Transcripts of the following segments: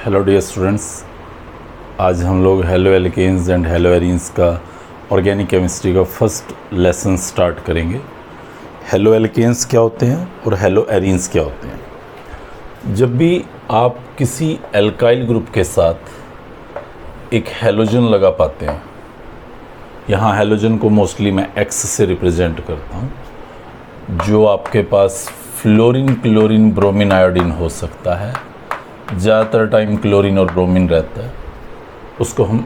Hello dear students, आज हम लोग haloalkanes and haloarenes का ऑर्गेनिक केमिस्ट्री का फर्स्ट लेसन स्टार्ट करेंगे। हेलो एल्केन्स क्या होते हैं और हेलो एरीन्स क्या होते हैं। जब भी आप किसी एल्काइल ग्रुप के साथ एक हेलोजन लगा पाते हैं, यहाँ हेलोजन को मोस्टली मैं एक्स से रिप्रेजेंट करता हूँ, जो आपके पास फ्लोरीन, क्लोरीन, ब्रोमीन, आयोडीन हो सकता है। ज़्यादातर टाइम क्लोरीन और ब्रोमीन रहता है, उसको हम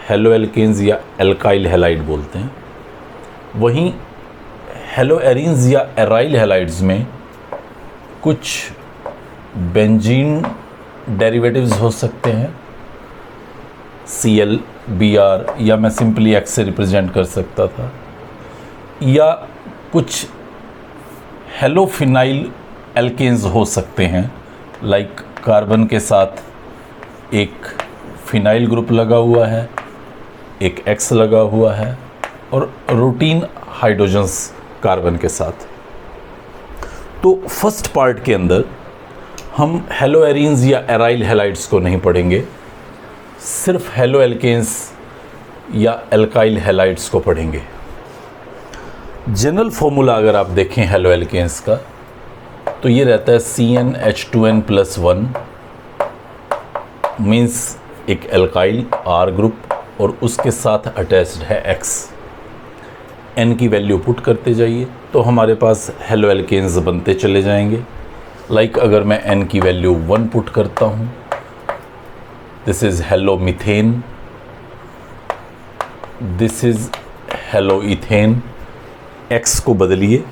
हेलो एल्केन्स या एल्काइल हैलाइड बोलते हैं। वहीं हेलो एरीन्स या एराइल हैलाइड्स में कुछ बेंजीन डेरिवेटिव्स हो सकते हैं, Cl, Br, या मैं सिंपली एक्स से रिप्रेजेंट कर सकता था, या कुछ हेलोफिनाइल एल्केन्स हो सकते हैं। लाइक कार्बन के साथ एक फिनाइल ग्रुप लगा हुआ है, एक एक्स लगा हुआ है, और रूटीन हाइड्रोजन्स कार्बन के साथ। तो फर्स्ट पार्ट के अंदर हम हेलो एरीन्स या एराइल हैलाइड्स को नहीं पढ़ेंगे, सिर्फ हेलो एल्केन्स या एल्काइल हैलाइड्स को पढ़ेंगे। जनरल फॉर्मूला अगर आप देखें हेलो एल्केन्स का, तो ये रहता है CnH2n+1 मीन्स एक एल्काइल R ग्रुप और उसके साथ अटैच्ड है X। N की वैल्यू पुट करते जाइए तो हमारे पास हेलो एल्केन्स बनते चले जाएंगे। लाइक अगर मैं N की वैल्यू 1 पुट करता हूँ, this is hello methane, this is hello ethane. X को बदलिए,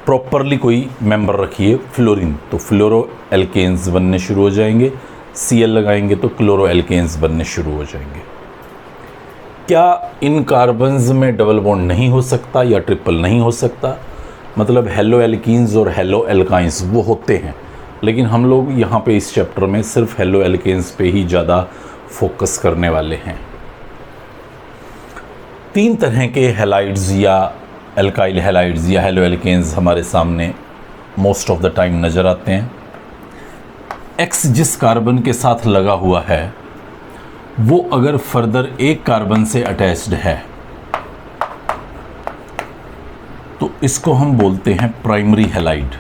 प्रॉपरली कोई मेंबर रखिए फ्लोरीन, तो फ्लोरो एल्केन्स बनने शुरू हो जाएंगे। Cl लगाएंगे तो क्लोरो एल्केन्स बनने शुरू हो जाएंगे। क्या इन कार्बन्स में डबल बॉन्ड नहीं हो सकता या ट्रिपल नहीं हो सकता? मतलब हेलो एल्कीन्स और हेलो एल्काइंस वो होते हैं, लेकिन हम लोग यहाँ पे इस चैप्टर में सिर्फ हेलो एल्केन्स पे ही ज़्यादा फोकस करने वाले हैं। 3 तरह के हैलाइड्स या एल्काइल हैलाइड्स या हेलो एल्केन्स हमारे सामने मोस्ट ऑफ द टाइम नज़र आते हैं। X जिस कार्बन के साथ लगा हुआ है वो अगर फर्दर एक कार्बन से अटैच्ड है तो इसको हम बोलते हैं प्राइमरी हैलाइड।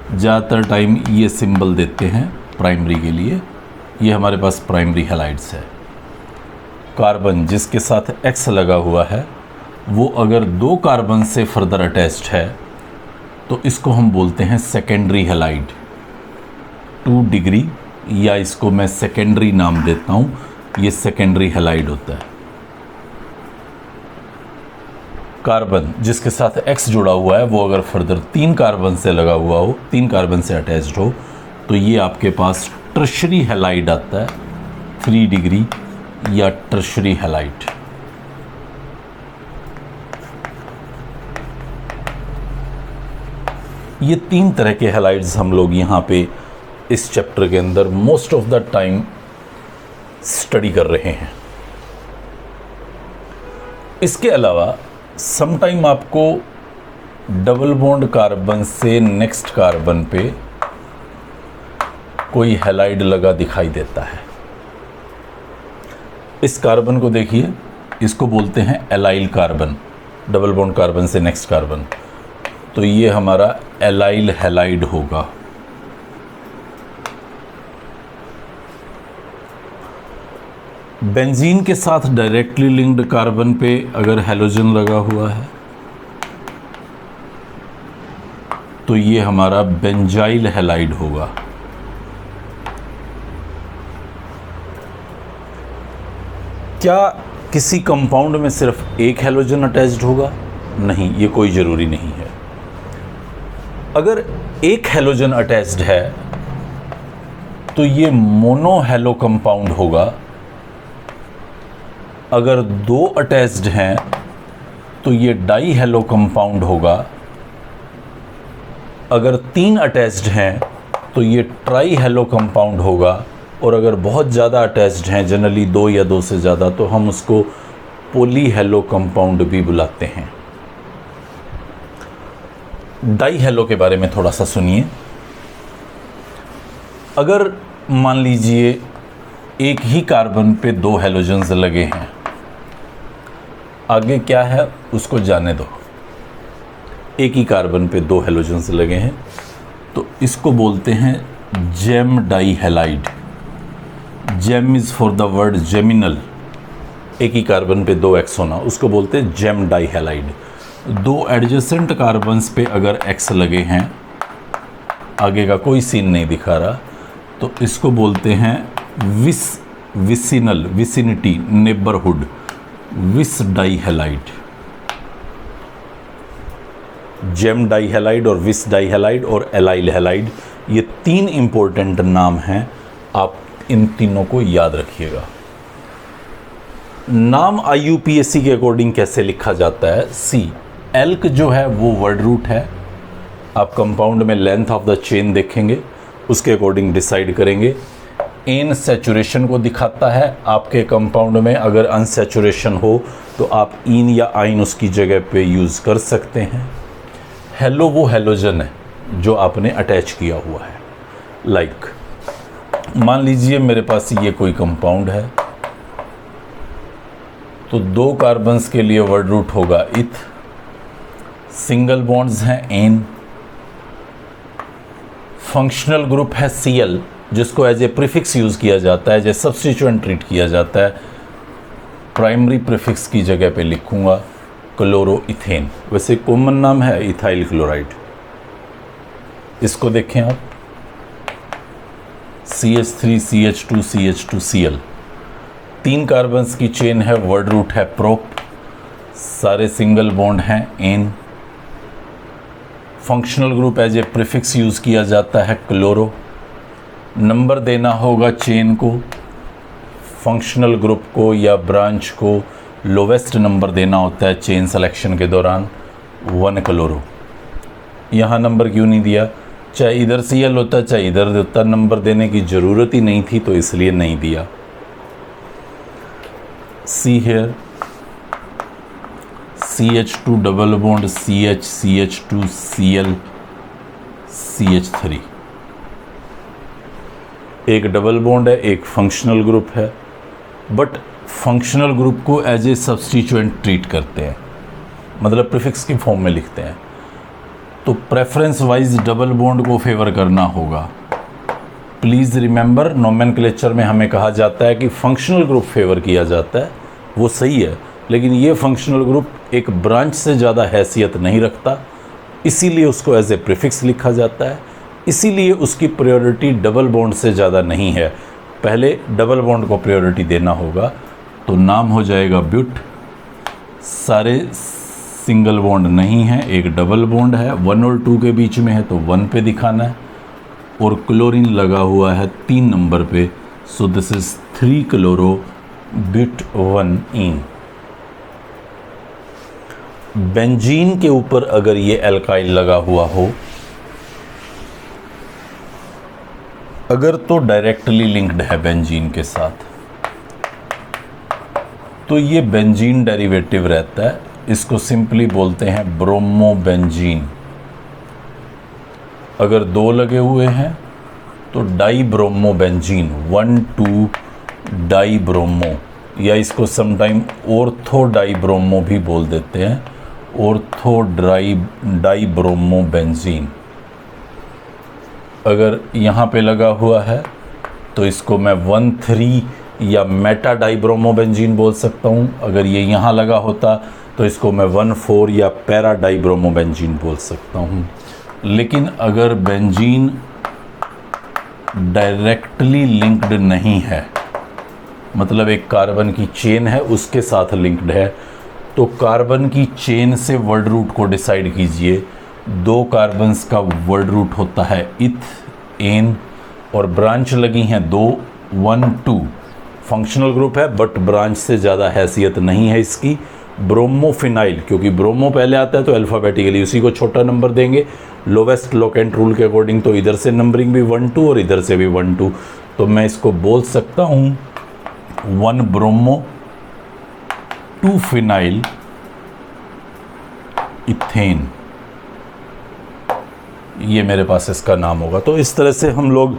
ज़्यादातर टाइम ये सिंबल देते हैं प्राइमरी के लिए, ये हमारे पास प्राइमरी हैलाइड्स है। कार्बन जिसके साथ X लगा हुआ है वो अगर 2 कार्बन से फर्दर अटैच्ड है तो इसको हम बोलते हैं सेकेंडरी हैलाइड, 2 डिग्री, या इसको मैं सेकेंडरी नाम देता हूँ, ये सेकेंडरी हैलाइड होता है। कार्बन जिसके साथ X जुड़ा हुआ है वो अगर फर्दर 3 कार्बन से लगा हुआ हो, 3 कार्बन से अटैच्ड हो, तो ये आपके पास टर्शरी हैलाइड आता है, 3 डिग्री या टर्शरी हैलाइड। ये 3 तरह के हैलाइड्स हम लोग यहाँ पे इस चैप्टर के अंदर most of the time study कर रहे हैं। इसके अलावा समटाइम आपको डबल बॉन्ड कार्बन से नेक्स्ट कार्बन पे कोई हैलाइड लगा दिखाई देता है। इस कार्बन को देखिए, इसको बोलते हैं allyl carbon, double bond carbon से नेक्स्ट कार्बन, तो ये हमारा एलाइल हैलाइड होगा। बेंजीन के साथ डायरेक्टली लिंक्ड कार्बन पे अगर हैलोजन लगा हुआ है तो ये हमारा बेंजाइल हैलाइड होगा। क्या किसी कंपाउंड में सिर्फ एक हैलोजन अटैच्ड होगा? नहीं, ये कोई ज़रूरी नहीं है। अगर एक हैलोजन अटैच्ड है तो ये मोनो हैलो कंपाउंड होगा। अगर 2 अटैच्ड हैं तो ये डाई हैलो कंपाउंड होगा। अगर 3 अटैच्ड हैं तो ये ट्राई हैलो कंपाउंड होगा। और अगर बहुत ज़्यादा अटैच्ड हैं, जनरली 2 या 2 से ज़्यादा, तो हम उसको पॉली हैलो कंपाउंड भी बुलाते हैं। डाई हैलो के बारे में थोड़ा सा सुनिए। अगर मान लीजिए एक ही कार्बन पे 2 हैलोजन्स लगे हैं, आगे क्या है उसको जाने दो। एक ही कार्बन पे 2 हैलोजन्स लगे हैं तो इसको बोलते हैं gem dihalide. Gem is for the word geminal. एक ही कार्बन पे 2 एक्स होना, उसको बोलते हैं gem dihalide. 2 adjacent carbons पे अगर एक्स लगे हैं, आगे का कोई सीन नहीं दिखा रहा, तो इसको बोलते हैं vicinal, vicinity, neighbourhood, vic dihalide. Gem dihalide और विस डाई हैलाइड और एलाइल हैलाइड, ये 3 इंपॉर्टेंट नाम हैं, आप इन तीनों को याद रखिएगा। नाम IUPAC के अकॉर्डिंग कैसे लिखा जाता है? सी, एल्क जो है वो वर्ड रूट है, आप कंपाउंड में लेंथ ऑफ द चेन देखेंगे, उसके अकॉर्डिंग डिसाइड करेंगे। एन सैचुरेशन को दिखाता है, आपके कंपाउंड में अगर अनसैचुरेशन हो तो आप इन या आइन उसकी जगह पे यूज़ कर सकते हैं। हेलो वो हैलोजन है जो आपने अटैच किया हुआ है। लाइक मान लीजिए मेरे पास ये कोई कंपाउंड है, तो 2 कार्बन्स के लिए वर्ड रूट होगा इथ, सिंगल बॉन्ड्स हैं एन, फंक्शनल ग्रुप है Cl जिसको एज ए प्रीफिक्स यूज़ किया जाता है, एज ए सब्स्टिट्यूएंट ट्रीट किया जाता है। प्राइमरी प्रीफिक्स की जगह पे लिखूंगा क्लोरोइथेन, वैसे कॉमन नाम है इथाइल क्लोराइड। इसको देखें आप, CH3 CH2 CH2 Cl, 3 carbons की चेन है, वर्ड रूट है प्रोप, सारे सिंगल बॉन्ड हैं ane, functional group as a prefix use किया जाता है क्लोरो। नंबर देना होगा चेन को, फंक्शनल ग्रुप को या ब्रांच को लोवेस्ट नंबर देना होता है चेन सिलेक्शन के दौरान, 1 क्लोरो। यहाँ नंबर क्यों नहीं दिया? चाहे इधर Cl होता चाहे इधर होता, नंबर देने की ज़रूरत ही नहीं थी तो इसलिए नहीं दिया। See here CH2 double bond CH CH2 Cl CH3, एक डबल बॉन्ड है, एक फंक्शनल ग्रुप है, बट फंक्शनल ग्रुप को एज ए सब्स्टिट्यूएंट ट्रीट करते हैं, मतलब प्रीफिक्स की फॉर्म में लिखते हैं, तो प्रेफरेंस वाइज डबल बॉन्ड को फेवर करना होगा। प्लीज़ रिमेंबर, नोमेनक्लेचर में हमें कहा जाता है कि फंक्शनल ग्रुप फेवर किया जाता है, वो सही है, लेकिन ये फंक्शनल ग्रुप एक ब्रांच से ज़्यादा हैसियत नहीं रखता, इसीलिए उसको एज ए प्रीफिक्स लिखा जाता है, इसीलिए उसकी प्रायोरिटी डबल बॉन्ड से ज़्यादा नहीं है। पहले डबल बॉन्ड को प्रायोरिटी देना होगा, तो नाम हो जाएगा ब्यूट। सारे सिंगल बॉन्ड नहीं है, एक डबल बॉन्ड है, 1 और 2 के बीच में है तो 1 पे दिखाना है, और क्लोरीन लगा हुआ है 3 नंबर पे, so this is 3 chloro but 1 ene. Benzene के ऊपर अगर ये एल्काइल लगा हुआ हो, अगर तो डायरेक्टली लिंक्ड है बेंजीन के साथ, तो ये बेंजीन डेरिवेटिव रहता है, इसको सिंपली बोलते हैं ब्रोमोबेंजीन। अगर 2 लगे हुए हैं तो डाई ब्रोमोबेंजीन, 1,2 डाई ब्रोमो, या इसको समटाइम ऑर्थो डाई ब्रोमो भी बोल देते हैं, ऑर्थो डाई ब्रोमोबेंजीन। अगर यहाँ पे लगा हुआ है तो इसको मैं 1,3 या मेटा डाई ब्रोमोबेंजीन बोल सकता हूँ। अगर ये यहाँ लगा होता तो इसको मैं 1,4 या पैरा डाई ब्रोमोबेंजीन बोल सकता हूँ। लेकिन अगर बेंजीन डायरेक्टली लिंक्ड नहीं है, मतलब एक कार्बन की चेन है उसके साथ लिंक्ड है, तो कार्बन की चेन से वर्ड रूट को डिसाइड कीजिए। 2 कार्बन्स का वर्ड रूट होता है इथ, एन, और ब्रांच लगी हैं 2, 1, 2। फंक्शनल ग्रुप है बट ब्रांच से ज़्यादा हैसियत नहीं है इसकी। ब्रोमोफिनाइल, क्योंकि ब्रोमो पहले आता है तो अल्फ़ाबेटिकली उसी को छोटा नंबर देंगे, लोवेस्ट लोकेंट रूल के अकॉर्डिंग, तो इधर से नंबरिंग भी 1, 2 और इधर से भी 1, 2, तो मैं इसको बोल सकता हूँ 1 ब्रोमो 2 फिनाइल इथेन, ये मेरे पास इसका नाम होगा। तो इस तरह से हम लोग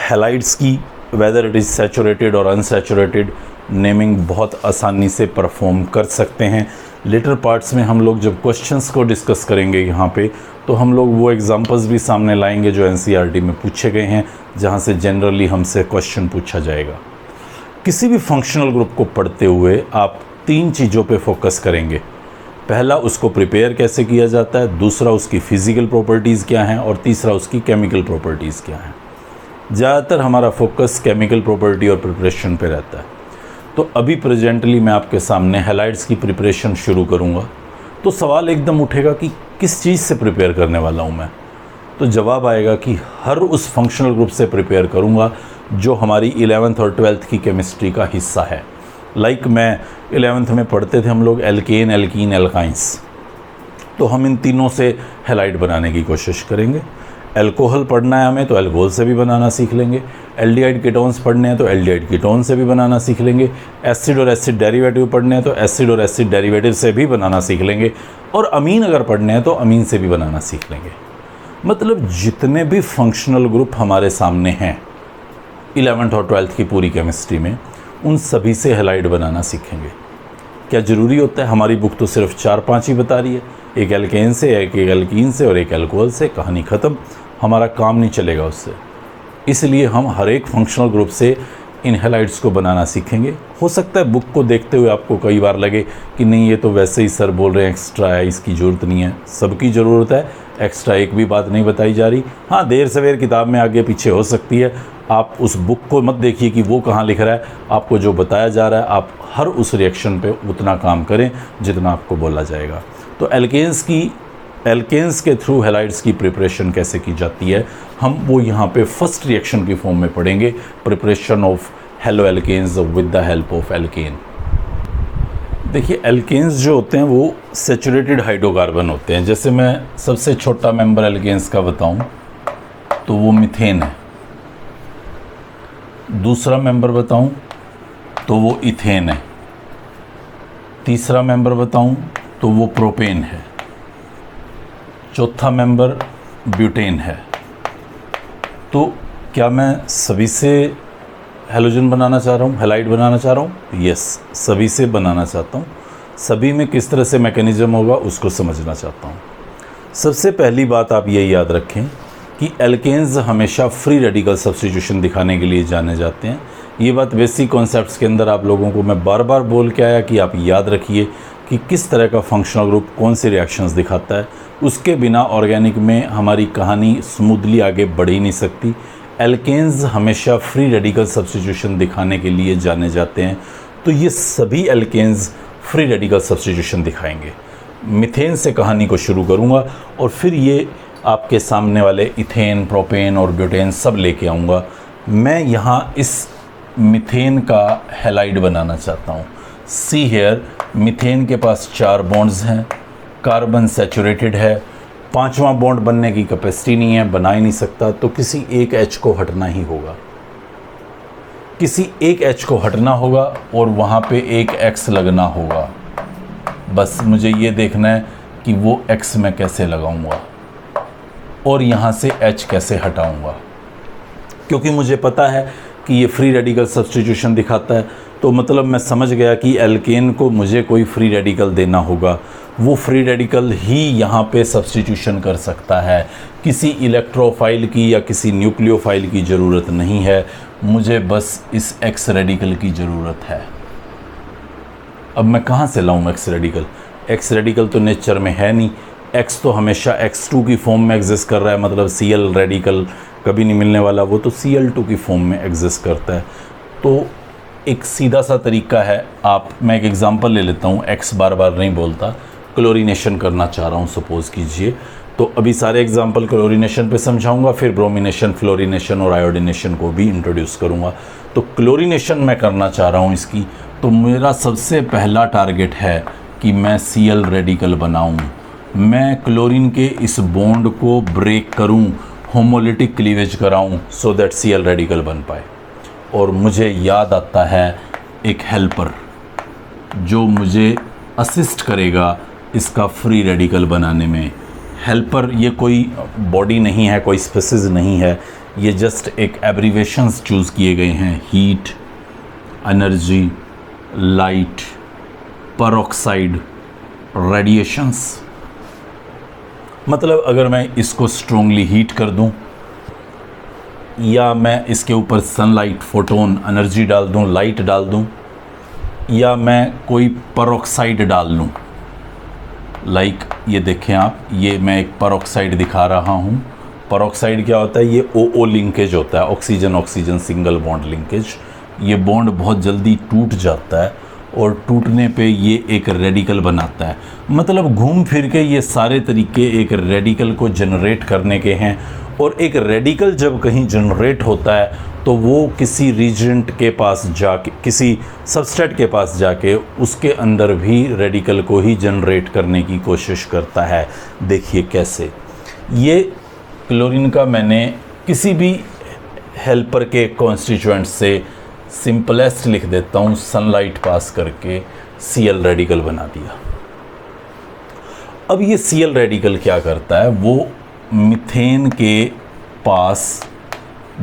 हैलाइड्स की वेदर इट इज़ सैचुरेटेड और अनसैचुरेटेड नेमिंग बहुत आसानी से परफॉर्म कर सकते हैं। लेटर पार्ट्स में हम लोग जब क्वेश्चंस को डिस्कस करेंगे यहाँ पे, तो हम लोग वो एग्जांपल्स भी सामने लाएंगे जो एनसीईआरटी में पूछे गए हैं, जहाँ से जनरली हमसे क्वेश्चन पूछा जाएगा। किसी भी फंक्शनल ग्रुप को पढ़ते हुए आप 3 चीज़ों पे फोकस करेंगे। पहला, उसको प्रिपेयर कैसे किया जाता है, दूसरा उसकी फ़िज़िकल प्रॉपर्टीज़ क्या हैं, और तीसरा उसकी केमिकल प्रॉपर्टीज़ क्या हैं। ज़्यादातर हमारा फोकस केमिकल प्रॉपर्टी और प्रिपरेशन पे रहता है। तो अभी प्रेजेंटली मैं आपके सामने हैलाइड्स की प्रिपरेशन शुरू करूँगा। तो सवाल एकदम उठेगा कि किस चीज़ से प्रिपेयर करने वाला हूँ मैं। तो जवाब आएगा कि हर उस फंक्शनल ग्रुप से प्रिपेयर करूँगा जो हमारी 11th और 12th की केमिस्ट्री का हिस्सा है। लाइक मैं 11th में पढ़ते थे हम लोग एल्केन, एल्कीन, एल्काइंस, तो हम इन तीनों से हैलाइड बनाने की कोशिश करेंगे। अल्कोहल पढ़ना है हमें तो अल्कोहल से भी बनाना सीख लेंगे। एल्डिहाइड कीटोन्स पढ़ने हैं तो एल्डिहाइड कीटोन से भी बनाना सीख लेंगे। एसिड और एसिड डेरिवेटिव पढ़ने हैं तो एसिड और एसिड डेरिवेटिव से भी बनाना सीख लेंगे। और अमीन अगर पढ़ने हैं तो अमीन से भी बनाना सीख लेंगे। मतलब जितने भी फंक्शनल ग्रुप हमारे सामने हैं 11th और 12th की पूरी केमिस्ट्री में, उन सभी से हैलाइड बनाना सीखेंगे। क्या ज़रूरी होता है? हमारी बुक तो सिर्फ 4-5 ही बता रही है, एक एल्केन से, एक एल्कीन से और एक अल्कोहल से, कहानी ख़त्म। हमारा काम नहीं चलेगा उससे। इसलिए हम हर एक फंक्शनल ग्रुप से इन हैलाइड्स को बनाना सीखेंगे। हो सकता है बुक को देखते हुए आपको कई बार लगे कि नहीं ये तो वैसे ही सर बोल रहे हैं, एक्स्ट्रा है, इसकी ज़रूरत नहीं है। सबकी ज़रूरत है, एक्स्ट्रा एक भी बात नहीं बताई जा रही। हाँ, देर सवेर किताब में आगे पीछे हो सकती है। आप उस बुक को मत देखिए कि वो कहाँ लिख रहा है, आपको जो बताया जा रहा है आप हर उस रिएक्शन पे उतना काम करें जितना आपको बोला जाएगा। तो एल्केन्स के थ्रू हैलाइड्स की प्रिपरेशन कैसे की जाती है, हम वो यहाँ पे फर्स्ट रिएक्शन की फॉर्म में पढ़ेंगे, preparation of halo alkanes with the help of alkane. देखिए, एल्केन्स जो होते हैं वो सैचुरेटेड हाइड्रोकार्बन होते हैं। जैसे मैं सबसे छोटा मेंबर एल्केन्स का बताऊं तो वो मीथेन है। दूसरा मेंबर बताऊं तो वो इथेन है। तीसरा मेंबर बताऊं तो वो प्रोपेन है। चौथा मेंबर ब्यूटेन है। तो क्या मैं सभी से हैलोजन बनाना चाह रहा हूँ, हैलाइड बनाना चाह रहा हूँ? यस, सभी से बनाना चाहता हूँ। सभी में किस तरह से मैकेनिज्म होगा उसको समझना चाहता हूँ। सबसे पहली बात आप ये याद रखें कि एल्केन्स हमेशा फ्री रेडिकल सब्स्टिट्यूशन दिखाने के लिए जाने जाते हैं। ये बात बेसिक कॉन्सेप्ट्स के अंदर आप लोगों को मैं बार बार बोल के आया कि आप याद रखिए कि किस तरह का फंक्शनल ग्रुप कौन सी रिएक्शंस दिखाता है। उसके बिना ऑर्गेनिक में हमारी कहानी स्मूथली आगे बढ़ ही नहीं सकती। एल्केन्स हमेशा फ्री रेडिकल सब्स्टिट्यूशन दिखाने के लिए जाने जाते हैं। तो ये सभी एल्केन्स फ्री रेडिकल सब्स्टिट्यूशन दिखाएंगे। मीथेन से कहानी को शुरू करूँगा और फिर ये आपके सामने वाले इथेन, प्रोपेन और ब्यूटेन सब लेके आऊँगा। मैं यहाँ इस मीथेन का हैलाइड बनाना चाहता हूँ। सी हेयर, मीथेन के पास 4 बॉन्ड्स हैं, कार्बन सैचुरेटेड है, 5वां बॉन्ड बनने की कैपेसिटी नहीं है, बना ही नहीं सकता। तो किसी एक H को हटना ही होगा, किसी एक H को हटना होगा और वहाँ पे एक X लगना होगा। बस मुझे ये देखना है कि वो X मैं कैसे लगाऊंगा और यहाँ से H कैसे हटाऊंगा। क्योंकि मुझे पता है कि ये फ्री रेडिकल सब्स्टिट्यूशन दिखाता है, तो मतलब मैं समझ गया कि एल्केन को मुझे कोई फ्री रेडिकल देना होगा। वो फ्री रेडिकल ही यहाँ पे सब्स्टिट्यूशन कर सकता है। किसी इलेक्ट्रोफाइल की या किसी न्यूक्लियोफाइल की ज़रूरत नहीं है, मुझे बस इस एक्स रेडिकल की ज़रूरत है। अब मैं कहाँ से लाऊँ एक्स रेडिकल? एक्स रेडिकल तो नेचर में है नहीं। एक्स तो हमेशा X2 की फॉर्म में एग्जिस्ट कर रहा है, मतलब Cl रेडिकल कभी नहीं मिलने वाला, वो तो Cl2 की फॉर्म में एग्जिस्ट करता है। तो एक सीधा सा तरीका है, मैं एक एग्जांपल ले लेता हूँ, X बार बार नहीं बोलता, क्लोरीनेशन करना चाह रहा हूँ सपोज़ कीजिए। तो अभी सारे एग्जांपल क्लोरीनेशन पे समझाऊंगा, फिर ब्रोमिनेशन, फ्लोरीनेशन और आयोडीनेशन को भी इंट्रोड्यूस करूँगा। तो क्लोरीनेशन मैं करना चाह रहा हूँ इसकी, तो मेरा सबसे पहला टारगेट है कि मैं Cl रेडिकल बनाऊँ। मैं क्लोरीन के इस बॉन्ड को ब्रेक करूं, होमोलिटिक क्लीवेज कराऊं, सो दैट Cl रेडिकल बन पाए। और मुझे याद आता है एक हेल्पर जो मुझे असिस्ट करेगा इसका फ्री रेडिकल बनाने में। हेल्पर ये कोई बॉडी नहीं है, कोई स्पेसिस नहीं है, ये जस्ट एक एब्रीवेशंस चूज़ किए गए हैं। Heat, energy, light, peroxide, radiations. मतलब अगर मैं इसको स्ट्रोंगली हीट कर दूं या मैं इसके ऊपर सनलाइट, फोटोन, एनर्जी डाल दूं, लाइट डाल दूं, या मैं कोई परऑक्साइड डाल लूं, लाइक ये देखें आप, ये मैं एक परऑक्साइड दिखा रहा हूं। परऑक्साइड क्या होता है? ये ओ लिंकेज होता है, oxygen oxygen single bond linkage. ये बॉन्ड बहुत जल्दी टूट जाता है और टूटने पे ये एक रेडिकल बनाता है। मतलब घूम फिर के ये सारे तरीके एक रेडिकल को जनरेट करने के हैं। और एक रेडिकल जब कहीं जनरेट होता है तो वो किसी रीजेंट के पास जाके, किसी सबस्ट्रेट के पास जाके उसके अंदर भी रेडिकल को ही जनरेट करने की कोशिश करता है। देखिए कैसे। ये क्लोरीन का मैंने किसी भी हेल्पर के कॉन्स्टिट्यूएंट से सिंपलेस्ट लिख देता हूँ, सनलाइट पास करके Cl रेडिकल बना दिया। अब ये Cl रेडिकल क्या करता है? वो मीथेन के पास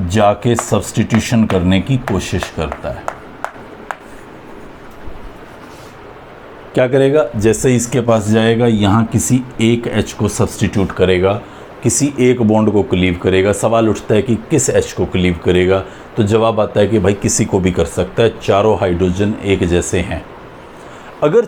जाके सब्स्टिट्यूशन करने की कोशिश करता है। क्या करेगा? जैसे इसके पास जाएगा, यहाँ किसी एक H को सब्स्टिट्यूट करेगा, किसी एक बॉन्ड को क्लीव करेगा। सवाल उठता है कि किस H को क्लीव करेगा? तो जवाब आता है कि भाई किसी को भी कर सकता है, चारों हाइड्रोजन एक जैसे हैं। अगर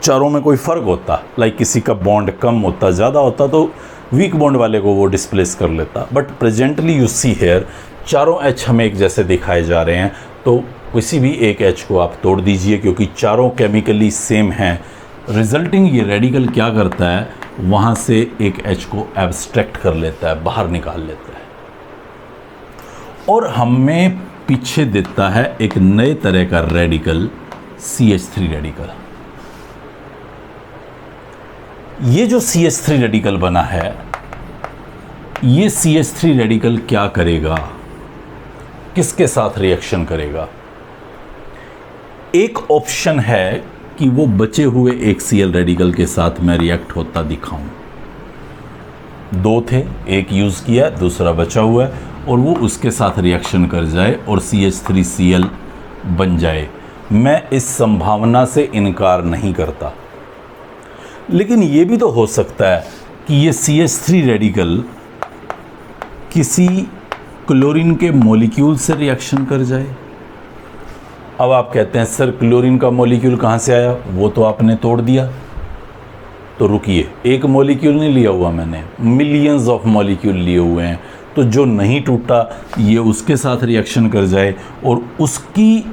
चारों में कोई फ़र्क होता, लाइक किसी का बॉन्ड कम होता, ज़्यादा होता, तो वीक बॉन्ड वाले को वो डिस्प्लेस कर लेता। But presently you see here चारों H हमें एक जैसे दिखाए जा रहे हैं, तो किसी भी एक H को आप तोड़ दीजिए क्योंकि चारों केमिकली सेम हैं। रिजल्टिंग ये रेडिकल क्या करता है? वहाँ से एक H को एब्स्ट्रैक्ट कर लेता है, बाहर निकाल लेता है और हमें पीछे देता है एक नए तरह का रेडिकल, CH3 रेडिकल। ये जो CH3 रेडिकल बना है, ये CH3 रेडिकल क्या करेगा? किसके साथ रिएक्शन करेगा? एक ऑप्शन है कि वो बचे हुए एक Cl रेडिकल के साथ मैं रिएक्ट होता दिखाऊं। दो थे, एक यूज़ किया, दूसरा बचा हुआ है, और वो उसके साथ रिएक्शन कर जाए और CH3Cl बन जाए। मैं इस संभावना से इनकार नहीं करता, लेकिन ये भी तो हो सकता है कि ये CH3 रेडिकल किसी क्लोरीन के मॉलिक्यूल से रिएक्शन कर जाए। अब आप कहते हैं सर क्लोरीन का मॉलिक्यूल कहाँ से आया? वो तो आपने तोड़ दिया। तो रुकिए, एक मॉलिक्यूल नहीं लिया हुआ मैंने, मिलियंस ऑफ मॉलिक्यूल लिए हुए हैं। तो जो नहीं टूटा ये उसके साथ रिएक्शन कर जाए और उसकी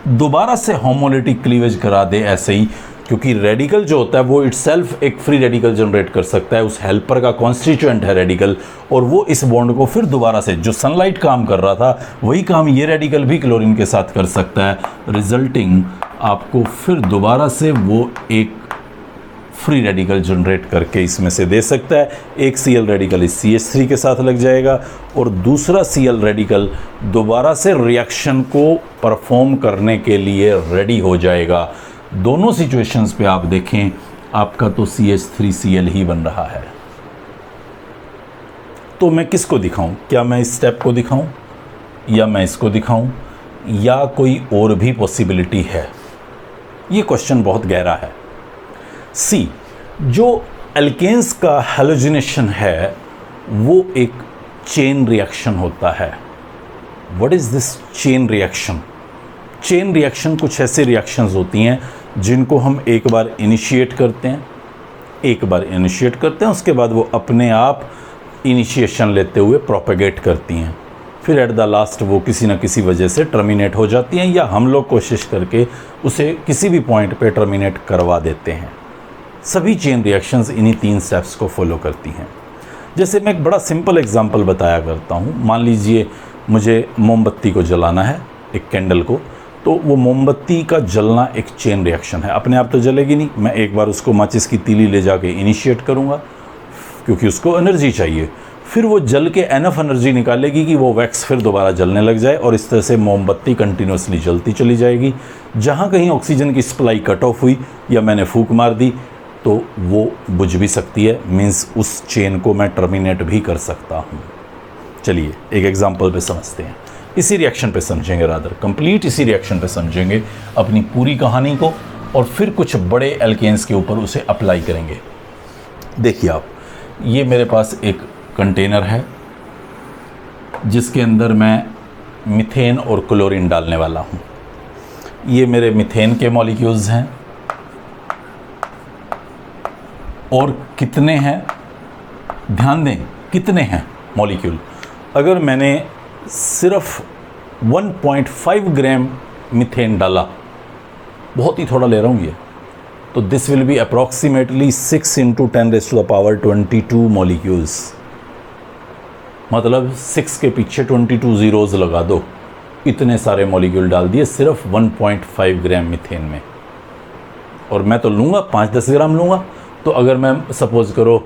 दोबारा से होमोलिटिक क्लीवेज करा दे ऐसे ही, क्योंकि रेडिकल जो होता है वो इटसेल्फ एक फ्री रेडिकल जनरेट कर सकता है। उस हेल्पर का कॉन्स्टिट्यूएंट है रेडिकल, और वो इस बॉन्ड को फिर दोबारा से, जो सनलाइट काम कर रहा था वही काम ये रेडिकल भी क्लोरीन के साथ कर सकता है। रिजल्टिंग आपको फिर दोबारा से वो एक फ्री रेडिकल जनरेट करके इसमें से दे सकता है। एक Cl रेडिकल इस CH3 के साथ लग जाएगा और दूसरा Cl रेडिकल दोबारा से रिएक्शन को परफॉर्म करने के लिए रेडी हो जाएगा। दोनों सिचुएशंस पे आप देखें, आपका तो CH3Cl ही बन रहा है। तो मैं किसको दिखाऊं? क्या मैं इस स्टेप को दिखाऊं या मैं इसको दिखाऊं या कोई और भी पॉसिबिलिटी है? ये क्वेश्चन बहुत गहरा है। सी, जो एल्केन्स का हैलोजिनेशन है वो एक चेन रिएक्शन होता है। What is this chain reaction? Chain reaction कुछ ऐसे रिएक्शंस होती हैं जिनको हम एक बार इनिशिएट करते हैं, उसके बाद वो अपने आप इनिशिएशन लेते हुए प्रोपेगेट करती हैं, फिर एट द लास्ट वो किसी न किसी वजह से टर्मिनेट हो जाती हैं, या हम लोग कोशिश करके उसे किसी भी पॉइंट पे टर्मिनेट करवा देते हैं। सभी चेन रिएक्शंस इन्हीं 3 स्टेप्स को फॉलो करती हैं। जैसे मैं एक बड़ा सिंपल एग्जांपल बताया करता हूँ। मान लीजिए मुझे मोमबत्ती को जलाना है, एक कैंडल को, तो वो मोमबत्ती का जलना एक चेन रिएक्शन है। अपने आप तो जलेगी नहीं, मैं एक बार उसको माचिस की तीली ले जाके इनिशिएट करूँगा क्योंकि उसको एनर्जी चाहिए, फिर वो जल के एनफ एनर्जी निकालेगी कि वो वैक्स फिर दोबारा जलने लग जाए, और इस तरह से मोमबत्ती कंटिन्यूसली जलती चली जाएगी। जहाँ कहीं ऑक्सीजन की सप्लाई कट ऑफ हुई या मैंने फूंक मार दी तो वो बुझ भी सकती है, मीन्स उस चेन को मैं टर्मिनेट भी कर सकता हूँ। चलिए एक एग्जांपल पे समझते हैं, इसी रिएक्शन पे समझेंगे, रादर कंप्लीट इसी रिएक्शन पे समझेंगे अपनी पूरी कहानी को, और फिर कुछ बड़े एल्केन्स के ऊपर उसे अप्लाई करेंगे। देखिए आप, ये मेरे पास एक कंटेनर है जिसके अंदर मैं मीथेन और क्लोरीन डालने वाला हूँ। ये मेरे मीथेन के मॉलिक्यूल्स हैं, और कितने हैं ध्यान दें, कितने हैं मॉलिक्यूल। अगर मैंने सिर्फ 1.5 ग्राम मीथेन डाला, बहुत ही थोड़ा ले रहा हूँ ये, तो this will be approximately 6 × 10⁻22 molecules. मतलब 6 के पीछे 22 ज़ीरोज़ लगा दो, इतने सारे मॉलिक्यूल डाल दिए सिर्फ 1.5 ग्राम मीथेन में। और मैं तो लूँगा 5-10 ग्राम लूँगा, तो अगर मैं सपोज़ करो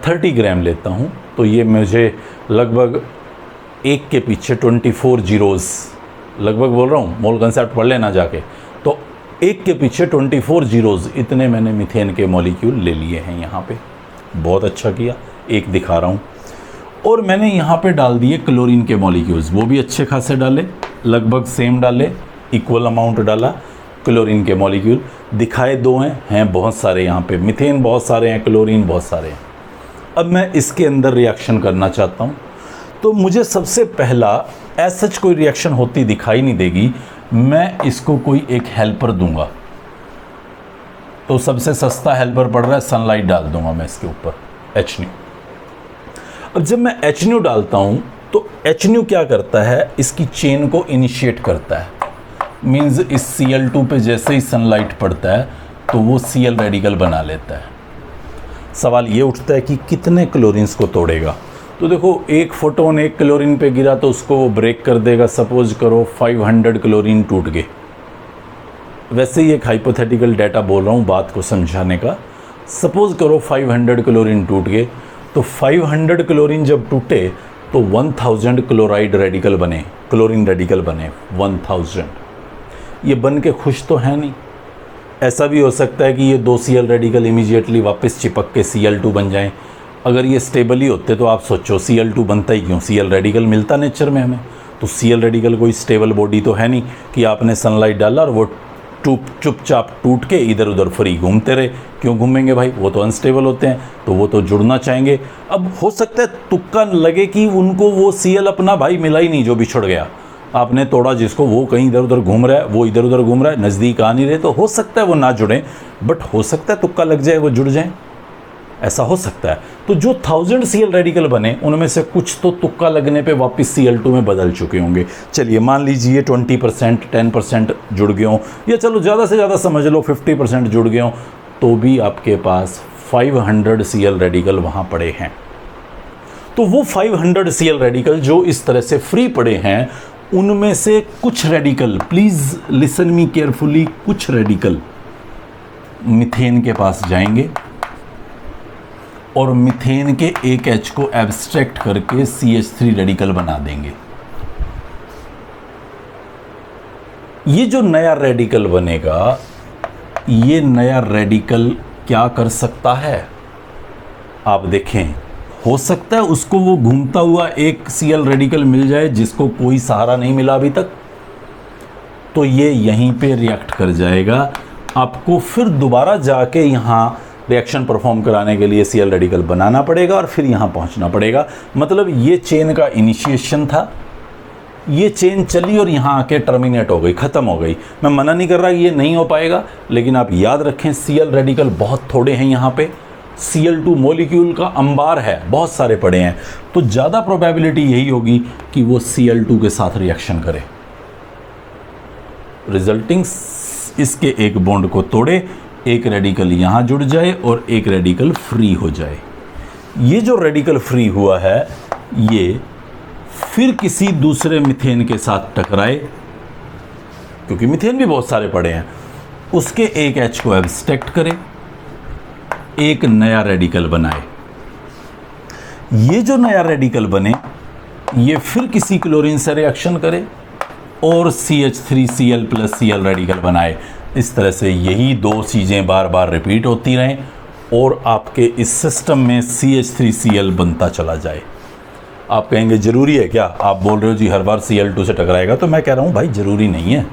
30 ग्राम लेता हूँ, तो ये मुझे लगभग 1 के पीछे 24 ज़ीरोज़, लगभग बोल रहा हूँ, मोल कंसेप्ट पढ़ लेना जाके, तो 1 के पीछे 24 ज़ीरोज़, इतने मैंने मीथेन के मॉलिक्यूल ले लिए हैं यहाँ पे। बहुत अच्छा किया, एक दिखा रहा हूँ। और मैंने यहाँ पे डाल दिए क्लोरीन के मॉलिक्यूल्स, वो भी अच्छे खासे डाले, लगभग सेम डाले, इक्वल अमाउंट डाला। क्लोरीन के मॉलिक्यूल दिखाए 2 हैं बहुत सारे यहाँ पे, मीथेन बहुत सारे हैं, क्लोरीन बहुत सारे हैं। अब मैं इसके अंदर रिएक्शन करना चाहता हूँ, तो मुझे सबसे पहला एज सच कोई रिएक्शन होती दिखाई नहीं देगी, मैं इसको कोई एक हेल्पर दूंगा। तो सबसे सस्ता हेल्पर पड़ रहा है, सनलाइट डाल दूंगा मैं इसके ऊपर, HNO। अब जब मैं HNO डालता हूँ तो HNO क्या करता है, इसकी चेन को इनिशिएट करता है। मीन्स इस Cl2 पे जैसे ही सनलाइट पड़ता है तो वो Cl रेडिकल बना लेता है। सवाल ये उठता है कि कितने क्लोरीन्स को तोड़ेगा। तो देखो, एक फोटोन एक क्लोरीन पे गिरा तो उसको वो ब्रेक कर देगा। सपोज करो 500 क्लोरीन टूट गए। वैसे ही एक हाइपोथेटिकल डाटा बोल रहा हूँ बात को समझाने का। सपोज करो 500 क्लोरीन टूट गए, तो 500 क्लोरीन जब टूटे तो 1000 क्लोराइड रेडिकल बने, क्लोरीन रेडिकल बने 1000। ये बन के खुश तो है नहीं। ऐसा भी हो सकता है कि ये 2 Cl रेडिकल इमीडिएटली वापस चिपक के Cl2 बन जाएं। अगर ये स्टेबल ही होते तो आप सोचो Cl2 बनता ही क्यों, Cl रेडिकल मिलता नेचर में हमें। तो Cl रेडिकल कोई स्टेबल बॉडी तो है नहीं कि आपने सनलाइट डाला और वो चुपचाप टूट के इधर उधर फ्री घूमते रहे। क्यों घूमेंगे भाई, वो तो अनस्टेबल होते हैं, तो वो तो जुड़ना चाहेंगे। अब हो सकता है तुक्का लगे कि उनको वो Cl अपना भाई मिला ही नहीं जो बिछड़ गया, आपने तोड़ा जिसको, वो कहीं इधर उधर घूम रहा है, वो इधर उधर घूम रहा है, नज़दीक आ नहीं रहे, तो हो सकता है वो ना जुड़ें, बट हो सकता है तुक्का लग जाए वो जुड़ जाएं, ऐसा हो सकता है। तो जो 1000 Cl रेडिकल बने उनमें से कुछ तो तुक्का लगने पे वापस Cl2 में बदल चुके होंगे। चलिए मान लीजिए 20%, 10% जुड़ गए हों, या चलो ज़्यादा से ज़्यादा समझ लो 50% जुड़ गए हों, तो भी आपके पास 500 Cl रेडिकल वहाँ पड़े हैं। तो वो 500 Cl रेडिकल जो इस तरह से फ्री पड़े हैं, उनमें से कुछ radical, please listen me carefully, कुछ रेडिकल मीथेन के पास जाएंगे और मीथेन के एक H को एब्स्ट्रैक्ट करके CH3 रेडिकल बना देंगे। ये जो नया रेडिकल बनेगा, ये नया रेडिकल क्या कर सकता है, आप देखें। हो सकता है उसको वो घूमता हुआ एक Cl रेडिकल मिल जाए जिसको कोई सहारा नहीं मिला अभी तक, तो ये यहीं पे रिएक्ट कर जाएगा। आपको फिर दोबारा जाके यहाँ रिएक्शन परफॉर्म कराने के लिए Cl रेडिकल बनाना पड़ेगा और फिर यहाँ पहुँचना पड़ेगा। मतलब ये चेन का इनिशिएशन था, ये चेन चली और यहाँ आके टर्मिनेट हो गई, ख़त्म हो गई। मैं मना नहीं कर रहा कि ये नहीं हो पाएगा, लेकिन आप याद रखें Cl रेडिकल बहुत थोड़े हैं यहाँ पे। Cl2 मॉलिक्यूल का अंबार है, बहुत सारे पड़े हैं, तो ज़्यादा प्रोबेबिलिटी यही होगी कि वो Cl2 के साथ रिएक्शन करे, रिजल्टिंग इसके एक बॉन्ड को तोड़े, एक रेडिकल यहाँ जुड़ जाए और एक रेडिकल फ्री हो जाए। ये जो रेडिकल फ्री हुआ है, ये फिर किसी दूसरे मीथेन के साथ टकराए, क्योंकि मीथेन भी बहुत सारे पड़े हैं, उसके एक H को एब्स्ट्रैक्ट करे, एक नया रेडिकल बनाए। ये जो नया रेडिकल बने, ये फिर किसी क्लोरीन से रिएक्शन करे और CH3Cl + Cl रेडिकल बनाए। इस तरह से यही 2 चीज़ें बार बार रिपीट होती रहें और आपके इस सिस्टम में CH3Cl बनता चला जाए। आप कहेंगे ज़रूरी है क्या? आप बोल रहे हो जी हर बार Cl2 से टकराएगा, तो मैं कह रहा हूँ भाई ज़रूरी नहीं है।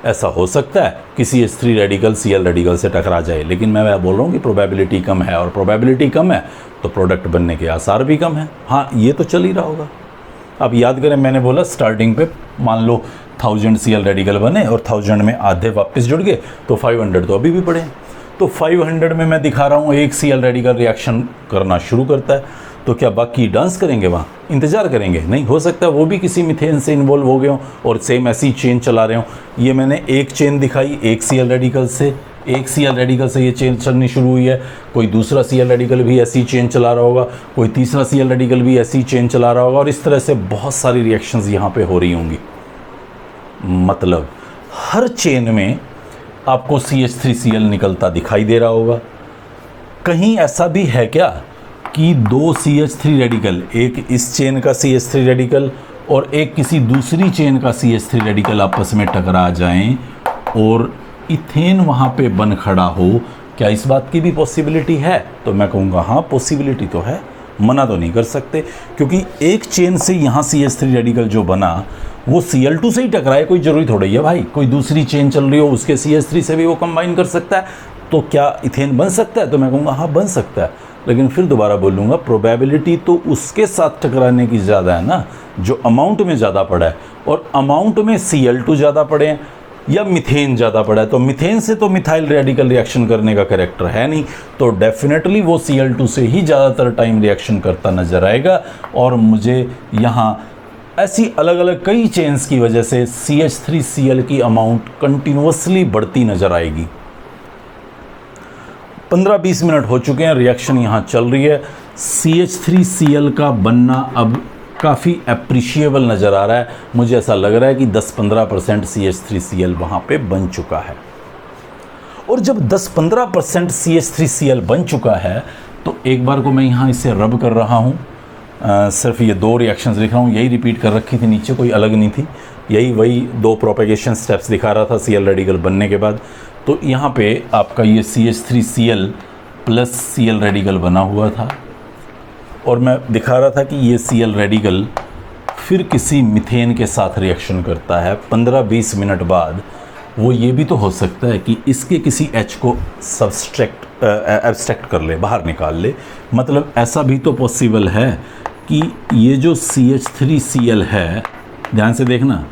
ऐसा हो सकता है कि CH3 रेडिकल Cl रेडिकल से टकरा जाए, लेकिन मैं बोल रहा हूँ कि प्रोबेबिलिटी कम है, और प्रोबेबिलिटी कम है तो प्रोडक्ट बनने के आसार भी कम है। हाँ, ये तो चल ही रहा होगा। अब याद करें, मैंने बोला स्टार्टिंग पे मान लो 1000 Cl रेडिकल बने और 1000 में आधे वापस जुड़ गए, तो 500 तो अभी भी पड़े। तो 500 में मैं दिखा रहा हूँ एक Cl रेडिकल रिएक्शन करना शुरू करता है, तो क्या बाकी डांस करेंगे, वहाँ इंतज़ार करेंगे? नहीं, हो सकता है वो भी किसी मिथेन से इन्वॉल्व हो गए हों और सेम ऐसी चेन चला रहे हों। ये मैंने एक चेन दिखाई, एक Cl रेडिकल से, एक Cl रेडिकल से ये चेन चलनी शुरू हुई है, कोई दूसरा Cl रेडिकल भी ऐसी चेन चला रहा होगा, कोई तीसरा Cl रेडिकल भी ऐसी चेन चला रहा होगा, और इस तरह से बहुत सारी रिएक्शंस यहाँ पे हो रही होंगी। मतलब हर चेन में आपको CH3Cl निकलता दिखाई दे रहा होगा। कहीं ऐसा भी है क्या कि दो CH3 रेडिकल, एक इस चेन का CH3 रेडिकल और एक किसी दूसरी चेन का CH3 रेडिकल आपस में टकरा जाएं और इथेन वहाँ पे बन खड़ा हो? क्या इस बात की भी पॉसिबिलिटी है? तो मैं कहूँगा हाँ, पॉसिबिलिटी तो है, मना तो नहीं कर सकते, क्योंकि एक चेन से यहाँ CH3 रेडिकल जो बना वो Cl2 से ही टकराए, कोई ज़रूरी थोड़ी है भाई कोई दूसरी चेन चल रही हो उसके CH3 से भी वो कंबाइन कर सकता है। तो क्या इथेन बन सकता है? तो मैं कहूँगा हाँ, बन सकता है, लेकिन फिर दोबारा बोलूँगा प्रोबेबिलिटी तो उसके साथ टकराने की ज़्यादा है ना जो अमाउंट में ज़्यादा पड़ा है, और अमाउंट में Cl2 ज़्यादा पड़े हैं या मिथेन ज़्यादा पड़ा है। तो मिथेन से तो मिथाइल रेडिकल रिएक्शन करने का कैरेक्टर है नहीं, तो डेफिनेटली वो Cl2 से ही ज़्यादातर टाइम रिएक्शन करता नज़र आएगा। और मुझे यहाँ ऐसी अलग अलग कई चेन्स की वजह से CH3Cl की अमाउंट कंटिन्यूसली बढ़ती नज़र आएगी। 15-20 मिनट हो चुके हैं, रिएक्शन यहाँ चल रही है। CH3Cl का बनना अब काफ़ी अप्रिशिएबल नज़र आ रहा है। मुझे ऐसा लग रहा है कि 10-15% CH3Cl वहाँ पे बन चुका है। और जब 10-15% CH3Cl बन चुका है तो एक बार को मैं यहाँ इसे रब कर रहा हूँ, सिर्फ ये दो रिएक्शंस लिख रहा हूँ, यही रिपीट कर रखी थी, नीचे कोई अलग नहीं थी, यही वही दो प्रोपेगेशन स्टेप्स दिखा रहा था Cl रेडिकल बनने के बाद। तो यहाँ पे आपका ये CH3Cl प्लस Cl रेडिकल बना हुआ था, और मैं दिखा रहा था कि ये Cl रेडिकल फिर किसी मिथेन के साथ रिएक्शन करता है। 15-20 मिनट बाद वो ये भी तो हो सकता है कि इसके किसी H को एब्स्ट्रैक्ट कर ले, बाहर निकाल ले। मतलब ऐसा भी तो पॉसिबल है कि ये जो CH3Cl है, ध्यान से देखना,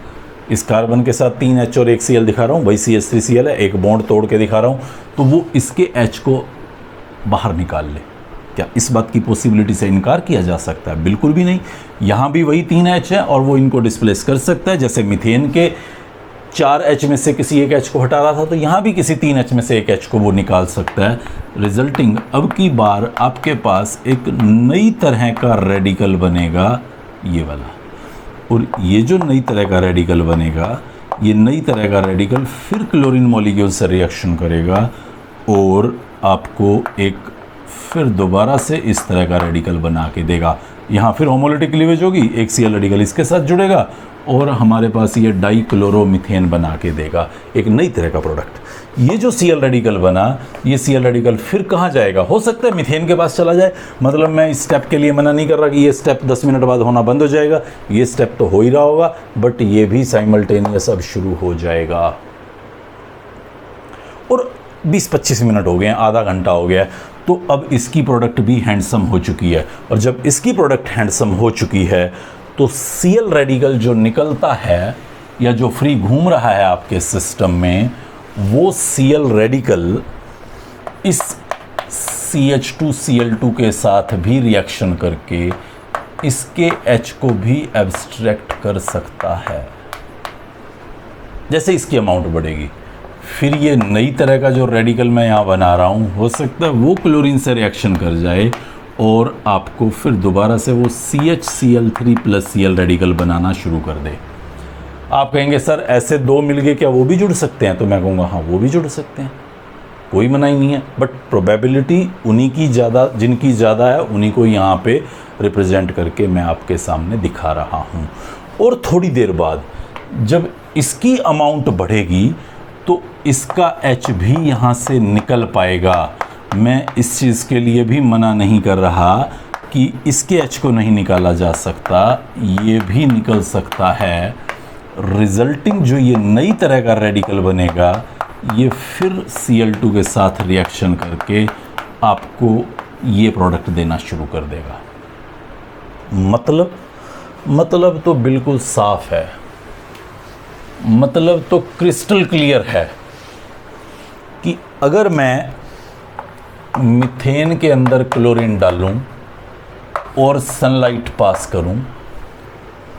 इस कार्बन के साथ 3 H और 1 Cl दिखा रहा हूँ, वही CH3Cl है, एक बॉन्ड तोड़ के दिखा रहा हूँ, तो वो इसके H को बाहर निकाल ले। क्या इस बात की पॉसिबिलिटी से इनकार किया जा सकता है? बिल्कुल भी नहीं। यहाँ भी वही 3 H है और वो इनको डिस्प्लेस कर सकता है। जैसे मिथेन के 4 H में से किसी एक H को हटा रहा था, तो यहाँ भी किसी 3 H में से एक H को वो निकाल सकता है। रिजल्टिंग अब की बार आपके पास एक नई तरह का रेडिकल बनेगा, ये वाला। और ये जो नई तरह का रेडिकल बनेगा, ये नई तरह का रेडिकल फिर क्लोरीन मॉलिक्यूल से रिएक्शन करेगा और आपको एक फिर दोबारा से इस तरह का रेडिकल बना के देगा। यहाँ फिर होमोलिटिक क्लीवेज होगी, एक Cl रेडिकल इसके साथ जुड़ेगा और हमारे पास ये डाइक्लोरोमीथेन बना के देगा, एक नई तरह का प्रोडक्ट। ये जो Cl रेडिकल बना, ये Cl रेडिकल फिर कहाँ जाएगा? हो सकता है मिथेन के पास चला जाए। मतलब मैं इस स्टेप के लिए मना नहीं कर रहा कि ये स्टेप 10 मिनट बाद होना बंद हो जाएगा, ये स्टेप तो हो ही रहा होगा, बट ये भी साइमल्टेनियस अब शुरू हो जाएगा। और 20-25 मिनट हो गए हैं, आधा घंटा हो गया है, तो अब इसकी प्रोडक्ट भी हैंडसम हो चुकी है। और जब इसकी प्रोडक्ट हैंडसम हो चुकी है तो Cl रेडिकल जो निकलता है या जो फ्री घूम रहा है आपके सिस्टम में, वो Cl रेडिकल इस CH2Cl2 के साथ भी रिएक्शन करके इसके H को भी एब्स्ट्रैक्ट कर सकता है। जैसे इसकी अमाउंट बढ़ेगी, फिर ये नई तरह का जो रेडिकल मैं यहाँ बना रहा हूँ, हो सकता है वो क्लोरीन से रिएक्शन कर जाए और आपको फिर दोबारा से वो CHCl3 प्लस Cl रेडिकल बनाना शुरू कर दे। आप कहेंगे सर ऐसे दो मिल गए, क्या वो भी जुड़ सकते हैं? तो मैं कहूँगा हाँ, वो भी जुड़ सकते हैं, कोई मना ही नहीं है। बट प्रोबेबिलिटी उन्हीं की ज़्यादा, जिनकी ज़्यादा है उन्हीं को यहाँ पे रिप्रेजेंट करके मैं आपके सामने दिखा रहा हूँ। और थोड़ी देर बाद जब इसकी अमाउंट बढ़ेगी तो इसका H भी यहाँ से निकल पाएगा मैं इस चीज़ के लिए भी मना नहीं कर रहा कि इसके H को नहीं निकाला जा सकता, ये भी निकल सकता है। रिजल्टिंग जो ये नई तरह का रेडिकल बनेगा, ये फिर Cl2 के साथ रिएक्शन करके आपको ये प्रोडक्ट देना शुरू कर देगा। मतलब तो बिल्कुल साफ है, मतलब तो क्रिस्टल क्लियर है कि अगर मैं मीथेन के अंदर क्लोरीन डालूं और सनलाइट पास करूं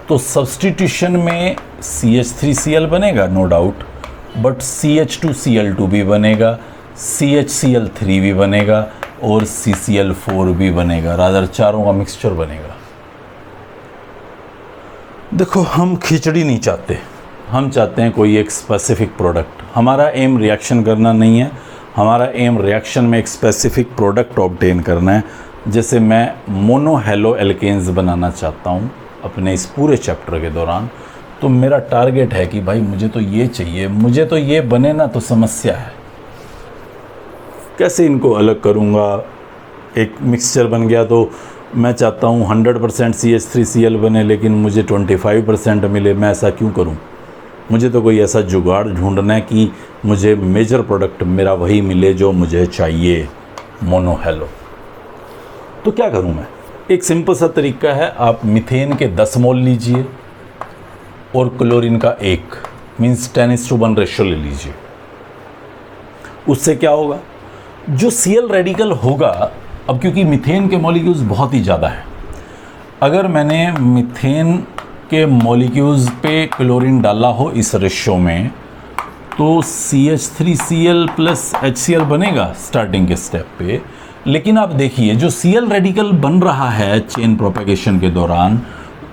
तो सब्स्टिट्यूशन में CH3Cl बनेगा, नो डाउट, बट CH2Cl2 भी बनेगा, CHCl3 भी बनेगा और CCl4 भी बनेगा, रादर चारों का मिक्सचर बनेगा। देखो, हम खिचड़ी नहीं चाहते, हम चाहते हैं कोई एक स्पेसिफिक प्रोडक्ट। हमारा एम रिएक्शन करना नहीं है, हमारा एम रिएक्शन में एक स्पेसिफिक प्रोडक्ट ऑब्टेन करना है। जैसे मैं मोनो हेलो एल्केन्स बनाना चाहता हूँ अपने इस पूरे चैप्टर के दौरान, तो मेरा टारगेट है कि भाई मुझे तो ये चाहिए, मुझे तो ये बने ना तो समस्या है। कैसे इनको अलग करूँगा? एक मिक्सचर बन गया तो मैं चाहता हूँ 100% CH3Cl बने लेकिन मुझे 25% मिले, मैं ऐसा क्यों करूँ? मुझे तो कोई ऐसा जुगाड़ ढूंढना है कि मुझे मेजर प्रोडक्ट मेरा वही मिले जो मुझे चाहिए, मोनो हेलो। तो क्या करूँ मैं? एक सिंपल सा तरीका है, आप मीथेन के 10 मोल लीजिए और क्लोरीन का 1 मीन्स 10:1 रेशियो ले लीजिए। उससे क्या होगा? जो Cl रेडिकल होगा, अब क्योंकि मीथेन के मॉलिक्यूल्स बहुत ही ज़्यादा है, अगर मैंने मीथेन के मॉलिक्यूल्स पे क्लोरीन डाला हो इस रेशियो में, तो CH3Cl प्लस HCl बनेगा स्टार्टिंग के स्टेप पे। लेकिन आप देखिए, जो Cl रेडिकल बन रहा है चेन प्रोपेगेशन के दौरान,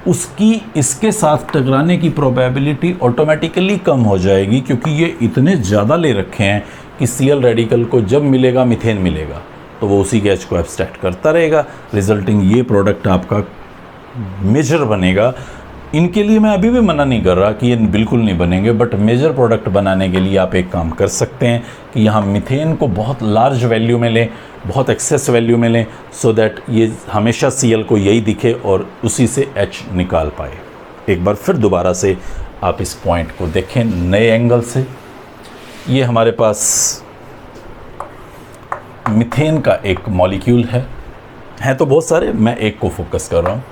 उसकी इसके साथ टकराने की प्रोबेबिलिटी ऑटोमेटिकली कम हो जाएगी, क्योंकि ये इतने ज़्यादा ले रखे हैं कि Cl रेडिकल को जब मिलेगा मीथेन मिलेगा तो वो उसी के H को एब्स्ट्रैक्ट करता रहेगा, रिजल्टिंग ये प्रोडक्ट आपका मेजर बनेगा। इनके लिए मैं अभी भी मना नहीं कर रहा कि ये बिल्कुल नहीं बनेंगे, बट मेजर प्रोडक्ट बनाने के लिए आप एक काम कर सकते हैं कि यहाँ मीथेन को बहुत लार्ज वैल्यू में लें, बहुत एक्सेस वैल्यू में लें, सो दैट ये हमेशा Cl को यही दिखे और उसी से H निकाल पाए। एक बार फिर दोबारा से आप इस पॉइंट को देखें नए एंगल से। ये हमारे पास मीथेन का एक मॉलिक्यूल है तो बहुत सारे, मैं एक को फोकस कर रहा हूँ,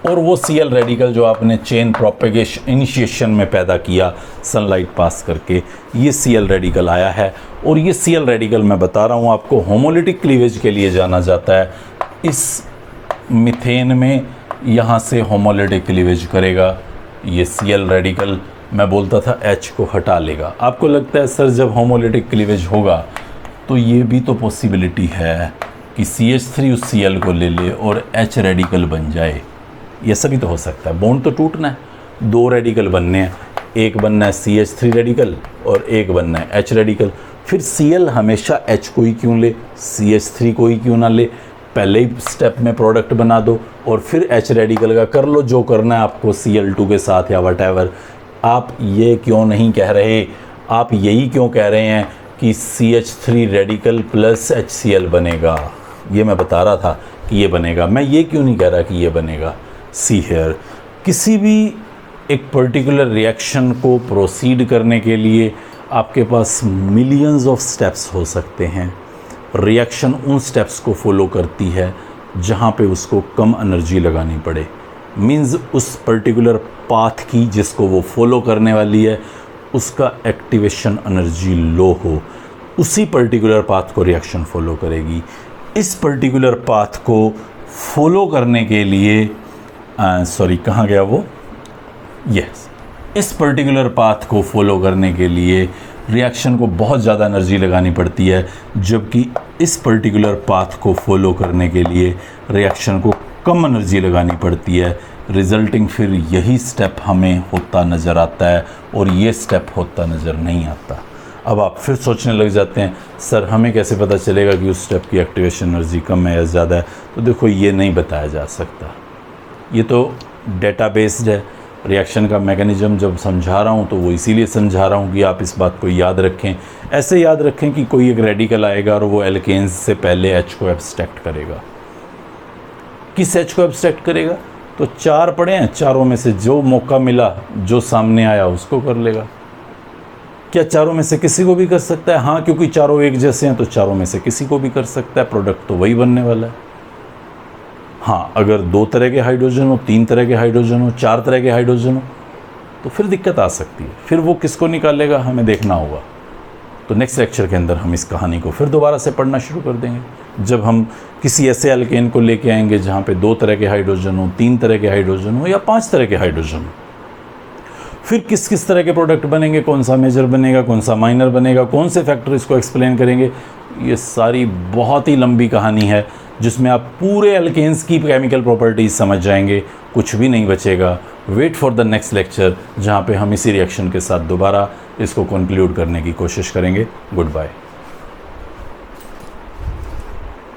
और वो Cl रेडिकल जो आपने चेन प्रोपेगेशन इनिशिएशन में पैदा किया सनलाइट पास करके, ये Cl रेडिकल आया है। और ये Cl रेडिकल मैं बता रहा हूँ आपको होमोलिटिक क्लीवेज के लिए जाना जाता है। इस मीथेन में यहाँ से होमोलिटिक क्लीवेज करेगा, ये Cl रेडिकल मैं बोलता था H को हटा लेगा। आपको लगता है सर जब होमोलिटिक क्लीवेज होगा तो ये भी तो पॉसिबिलिटी है कि CH3 उस Cl को ले ले और H रेडिकल बन जाए, ये सभी तो हो सकता है। बॉन्ड तो टूटना है, 2 रेडिकल बनने हैं, एक बनना है CH3 रेडिकल और एक बनना है H रेडिकल। फिर Cl हमेशा H को ही क्यों ले, CH3 को ही क्यों ना ले? पहले ही स्टेप में प्रोडक्ट बना दो और फिर H रेडिकल का कर लो जो करना है आपको Cl2 के साथ या वटएवर। आप ये क्यों नहीं कह रहे, आप यही क्यों कह रहे हैं कि CH3 रेडिकल प्लस HCl बनेगा? ये मैं बता रहा था कि ये बनेगा, मैं ये क्यों नहीं कह रहा कि ये बनेगा। सी हेयर, किसी भी एक पर्टिकुलर रिएक्शन को प्रोसीड करने के लिए आपके पास मिलियंस ऑफ स्टेप्स हो सकते हैं। रिएक्शन उन स्टेप्स को फॉलो करती है जहाँ पे उसको कम एनर्जी लगानी पड़े, मींस उस पर्टिकुलर पाथ की जिसको वो फॉलो करने वाली है उसका एक्टिवेशन एनर्जी लो हो, उसी पर्टिकुलर पाथ को रिएक्शन फॉलो करेगी। इस पर्टिकुलर पाथ को फॉलो करने के लिए कहाँ गया वो, यस, इस पर्टिकुलर पाथ को फॉलो करने के लिए रिएक्शन को बहुत ज़्यादा एनर्जी लगानी पड़ती है, जबकि इस पर्टिकुलर पाथ को फॉलो करने के लिए रिएक्शन को कम एनर्जी लगानी पड़ती है। रिजल्टिंग फिर यही स्टेप हमें होता नज़र आता है और ये स्टेप होता नज़र नहीं आता। अब आप फिर सोचने लग जाते हैं सर हमें कैसे पता चलेगा कि उस स्टेप की एक्टिवेशन एनर्जी कम है या ज़्यादा है? तो देखो, ये नहीं बताया जा सकता, ये तो डेटा बेस्ड है। रिएक्शन का मैकेनिज्म जब समझा रहा हूँ तो वो इसीलिए समझा रहा हूँ कि आप इस बात को याद रखें। ऐसे याद रखें कि कोई एक रेडिकल आएगा और वो एल्केन्स से पहले H को एब्स्ट्रैक्ट करेगा। किस H को एब्स्ट्रैक्ट करेगा? तो 4 पड़े हैं, चारों में से जो मौका मिला, जो सामने आया उसको कर लेगा। क्या चारों में से किसी को भी कर सकता है? हाँ, क्योंकि चारों एक जैसे हैं तो चारों में से किसी को भी कर सकता है, प्रोडक्ट तो वही बनने वाला है। हाँ, अगर 2 तरह के हाइड्रोजन हो, 3 तरह के हाइड्रोजन हो, 4 तरह के हाइड्रोजन हो तो फिर दिक्कत आ सकती है। फिर वो किसको निकालेगा हमें देखना होगा। तो नेक्स्ट लेक्चर के अंदर हम इस कहानी को फिर दोबारा से पढ़ना शुरू कर देंगे। जब हम किसी ऐसे एल्केन को लेके आएंगे जहाँ पे 2 तरह के हाइड्रोजन हो, 3 तरह के हाइड्रोजन हो या 5 तरह के हाइड्रोजन हो, फिर किस किस तरह के प्रोडक्ट बनेंगे, कौन सा मेजर बनेगा, कौन सा माइनर बनेगा, कौन से फैक्टर इसको एक्सप्लेन करेंगे, ये सारी बहुत ही लंबी कहानी है जिसमें आप पूरे एल्केन्स की केमिकल प्रॉपर्टीज समझ जाएंगे, कुछ भी नहीं बचेगा। Wait for the next lecture जहाँ पे हम इसी रिएक्शन के साथ दोबारा इसको कंक्लूड करने की कोशिश करेंगे। Good bye.